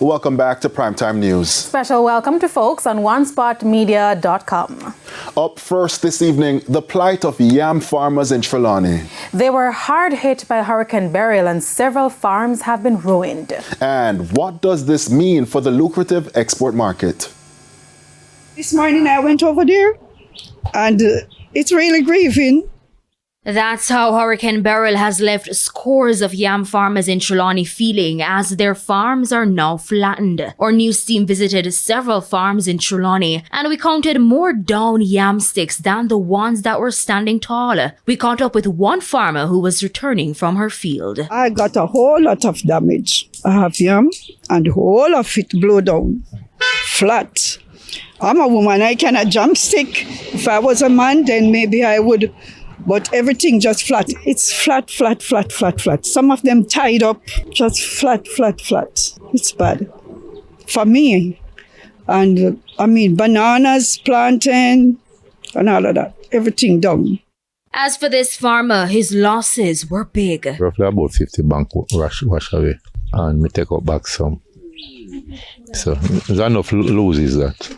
Welcome back to Primetime News. Special welcome to folks on onespotmedia.com. Up first this evening, the plight of yam farmers in Trelawny. They were hard hit by Hurricane Beryl and several farms have been ruined. And what does this mean for the lucrative export market? This morning I went over there and it's really grieving. That's how Hurricane Beryl has left scores of yam farmers in Trelawny feeling as their farms are now flattened. Our news team visited several farms in Trelawny and we counted more down yam sticks than the ones that were standing tall. We caught up with one farmer who was returning from her field. I got a whole lot of damage. I have yam and the whole of it blew down, flat. I'm a woman, I cannot jump stick. If I was a man, then maybe I would. But everything just flat. It's flat, flat, flat, flat, flat. Some of them tied up, just flat, flat, flat. It's bad for me. And bananas, plantain, and all of that. Everything down. As for this farmer, his losses were big. Roughly about 50 bank wash away. And we take out back some. So there's enough loses that.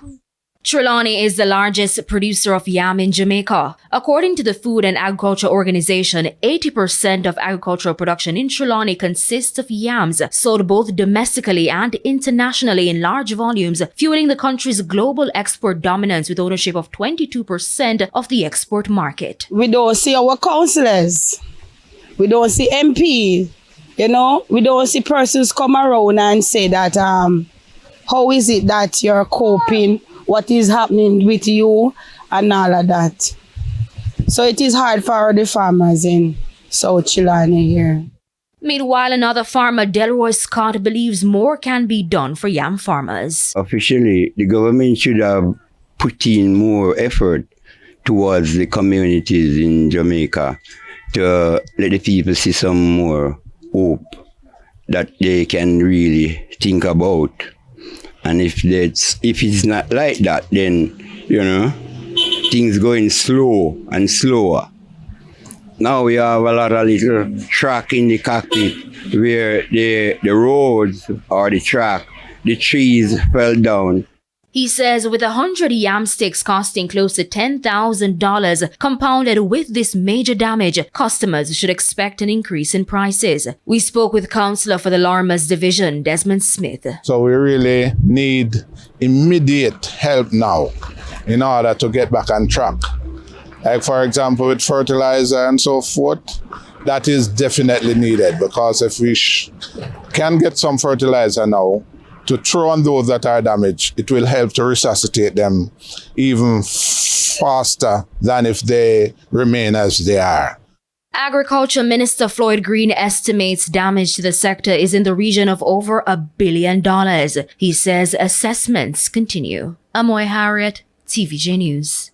Trelawny is the largest producer of yam in Jamaica. According to the Food and Agriculture Organization, 80% of agricultural production in Trelawny consists of yams, sold both domestically and internationally in large volumes, fueling the country's global export dominance with ownership of 22% of the export market. We don't see our councillors. We don't see MP. We don't see persons come around and say that, how is it that you're coping? What is happening with you and all of that. So it is hard for the farmers in South Trelawny here. Meanwhile, another farmer, Delroy Scott, believes more can be done for yam farmers. Officially, the government should have put in more effort towards the communities in Jamaica to let the people see some more hope that they can really think about. And if it's not like that, then, things going slow and slower. Now we have a lot of little track in the cockpit where the roads or the track, the trees fell down. He says with 100 yam sticks costing close to $10,000 compounded with this major damage, customers should expect an increase in prices. We spoke with Councillor for the Lormas Division, Desmond Smith. So we really need immediate help now in order to get back on track. Like for example with fertilizer and so forth, that is definitely needed because if we can get some fertilizer now, to throw on those that are damaged, it will help to resuscitate them even faster than if they remain as they are. Agriculture Minister Floyd Green estimates damage to the sector is in the region of over $1 billion. He says assessments continue. Amoy Harriet, TVJ News.